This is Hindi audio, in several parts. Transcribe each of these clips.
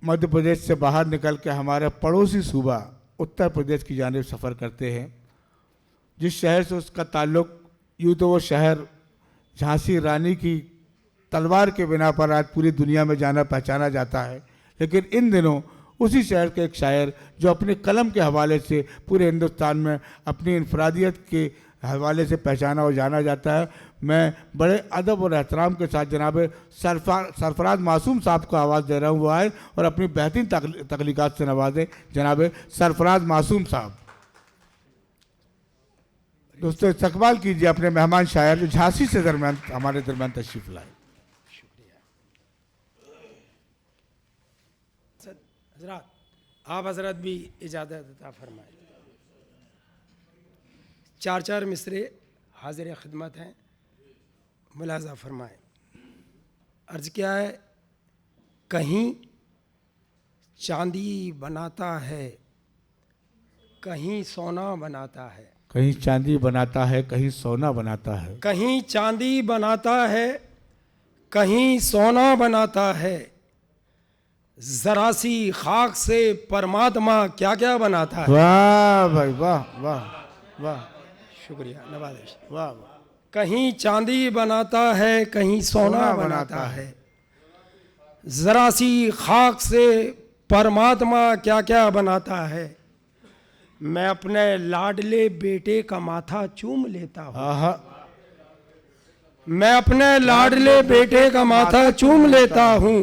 मध्य प्रदेश से बाहर निकल के हमारे पड़ोसी सूबा उत्तर प्रदेश की जानिब सफ़र करते हैं। जिस शहर से उसका ताल्लुक़, यूँ तो वो शहर झांसी रानी की तलवार के बिना पर आज पूरी दुनिया में जाना पहचाना जाता है, लेकिन इन दिनों उसी शहर के एक शायर जो अपने कलम के हवाले से पूरे हिंदुस्तान में अपनी इनफरादियत के हवाले से पहचाना और जाना जाता है। मैं बड़े अदब और एहतराम के साथ जनाब सरफराज मासूम साहब को आवाज़ दे रहा हूँ, वो आए और अपनी बेहतरीन तख्लीक़ात से नवाजें। जनाब सरफराज मासूम साहब, दोस्तों इस्तकबाल कीजिए अपने मेहमान शायर जो झांसी से दरमियान हमारे दरमियान तशरीफ़ लाए। हजरात, आप हजरत भी इजाज़त अता फरमाएं। चार चार मिसरे हाजिर खिदमत हैं, मुलाज़ा फरमाएं। अर्ज़ क्या है, कहीं चांदी बनाता है, कहीं सोना बनाता है। कहीं चांदी बनाता है, कहीं सोना बनाता है। कहीं चांदी बनाता है, कहीं सोना बनाता है। जरा सी खाक से परमात्मा क्या क्या बनाता है। वाह भाई वाह वाह वाह, शुक्रिया, नवाज़िश। वाह वाह। कहीं चांदी बनाता है, कहीं सोना बनाता है। जरा सी खाक से परमात्मा क्या क्या बनाता है। मैं अपने लाडले बेटे का माथा चूम लेता हूँ। मैं अपने लाडले बेटे का माथा चूम लेता हूँ।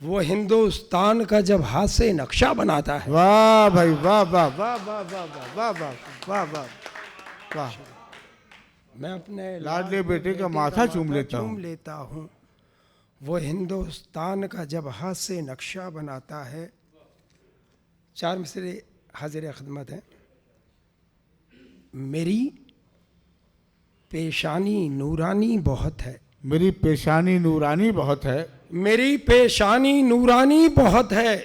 वो हिंदुस्तान का जब हाथ से नक्शा बनाता है। वाह भाई वाह वाह वाह वाह वाह वाह वाह वाह वाह वाह। मैं अपने लाडले बेटे का माथा चूम लेता हूँ। वो हिंदुस्तान का जब हाथ से नक्शा बनाता है। चार मिसरे हाजिर खिदमत हैं। मेरी पेशानी नूरानी बहुत है। मेरी पेशानी नूरानी बहुत है। मेरी पेशानी नूरानी बहुत है।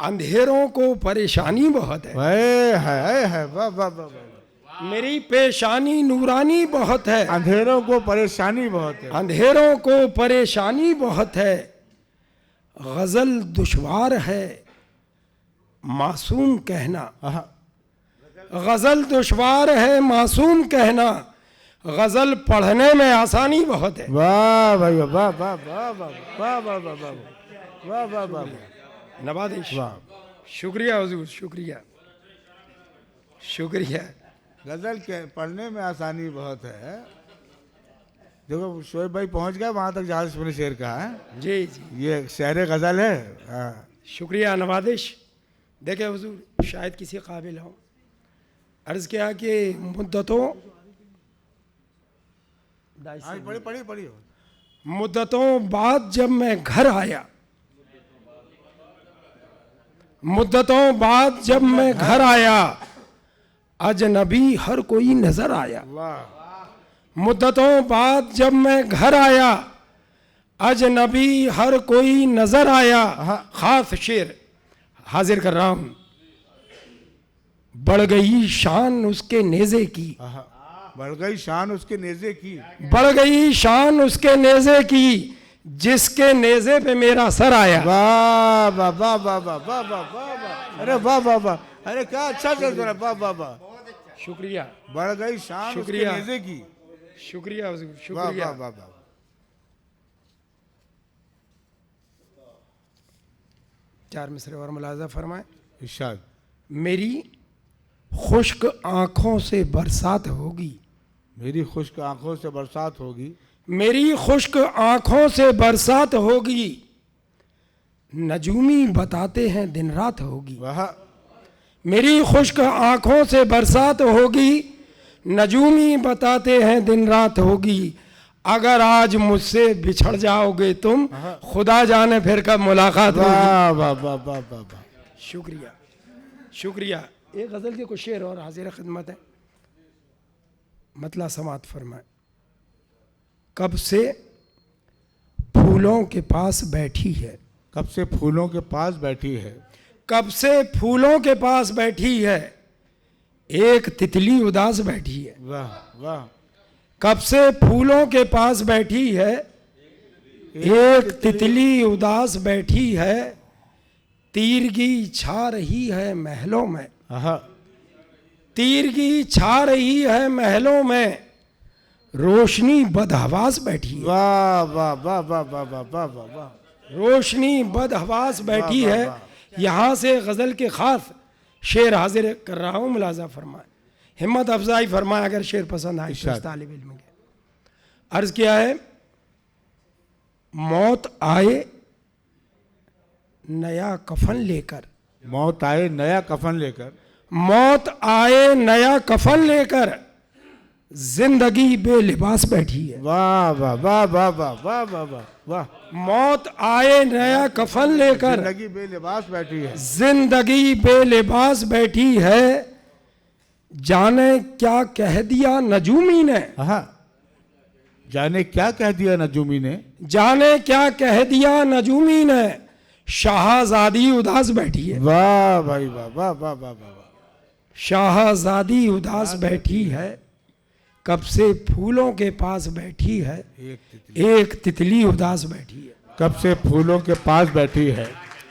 अंधेरों को परेशानी बहुत है। वाह वाह वाह। मेरी पेशानी नूरानी बहुत है। अंधेरों को परेशानी बहुत है। अंधेरों को परेशानी बहुत है। गजल दुश्वार है मासूम कहना। गजल दुश्वार है मासूम कहना। गजल पढ़ने में आसानी बहुत है। वाह भाई वाह वाह वाह वाह वाह वाह वाह वाह वाह वाह। नवाज़िश, शुक्रिया हुजूर, शुक्रिया शुक्रिया। गजल के पढ़ने में आसानी बहुत है। देखो शोएब भाई पहुंच गए वहां तक जहाँ से शेर का है। जी जी, ये शेर गजल है। शुक्रिया, नवाज़िश। देखे हुजूर, शायद किसी काबिल हो। अर्ज़ किया कि मुद्दतों मुद्दतों बाद जब मैं घर आया, मुद्दतों बाद जब मैं घर आया, अजनबी हर कोई नजर आया। मुद्दतों बाद जब मैं घर आया, अजनबी हर कोई नजर आया। खास शेर हाजिर कर रहा हूं। बढ़ गई शान उसके नेज़े की। बढ़ गई शान उसके नेज़े की। बढ़ गई शान उसके नेज़े की, जिसके नेज़े पे मेरा सर आया। वाह वाह वाह वाह वाह वाह वाह वाह। अरे वाह वाह वाह, अरे क्या अच्छा चल रहा है। वाह वाह वाह, शुक्रिया। बढ़ गई शान उसके नेज़े की। शुक्रिया हुजूर, शुक्रिया। वाह वाह वाह। चार मिसरे और मुलाजा फरमाए। इरशाद। मेरी खुश्क आंखों से बरसात होगी। मेरी खुश्क आंखों से बरसात होगी। मेरी खुश्क आंखों से बरसात होगी। नजूमी बताते हैं दिन रात होगी। वाह। मेरी खुश्क आंखों से बरसात होगी। नजूमी बताते हैं दिन रात होगी। अगर आज मुझसे बिछड़ जाओगे तुम, खुदा जाने फिर कब मुलाकात होगी। वाह वाह वाह वाह वाह। शुक्रिया शुक्रिया। एक गजल के कुछ शेर और हाजिर खिदमत है। मतला समात फरमाए। कब से फूलों के पास बैठी है। कब से फूलों के पास बैठी है। कब से फूलों के पास बैठी है, एक तितली उदास बैठी है। वाह वाह। कब से फूलों के पास बैठी है, एक तितली उदास बैठी है, तीरगी छा रही है महलों में। आहा, तीरगी छा रही है महलों में, रोशनी बदहवास बैठी है। वाह वाह वाह वाह वाह वाह वाह वाह वाह। रोशनी बदहवास बैठी वाह, है। वाह। यहाँ से गज़ल के खास शेर हाजिर कर रहा हूँ, मुलाजा फरमाए, हिम्मत अफजाई फरमाए अगर शेर पसंद आए तो तालिब इल्म के। अर्ज किया है, मौत आए नया कफन लेकर, मौत आए नया कफन लेकर, मौत आए नया कफन लेकर, जिंदगी बेलिबास बैठी है। वाह वाह वाह वाह वाह वाह वाह वाह वाह। मौत आए नया कफन लेकर, जिंदगी बेलिबास बैठी है। जिंदगी बेलिबास बैठी है, जाने क्या कह दिया नजूमी ने, हाँ, जाने क्या कह दिया नजूमी ने, जाने क्या कह दिया नजूमी ने, शाहजादी उदास बैठी है। वाह भाई वाह वाह वाह वाह वाह वाह। शाहजादी उदास बैठी है, कब से फूलों के पास बैठी है, एक तितली उदास बैठी है। कब से फूलों के पास बैठी है।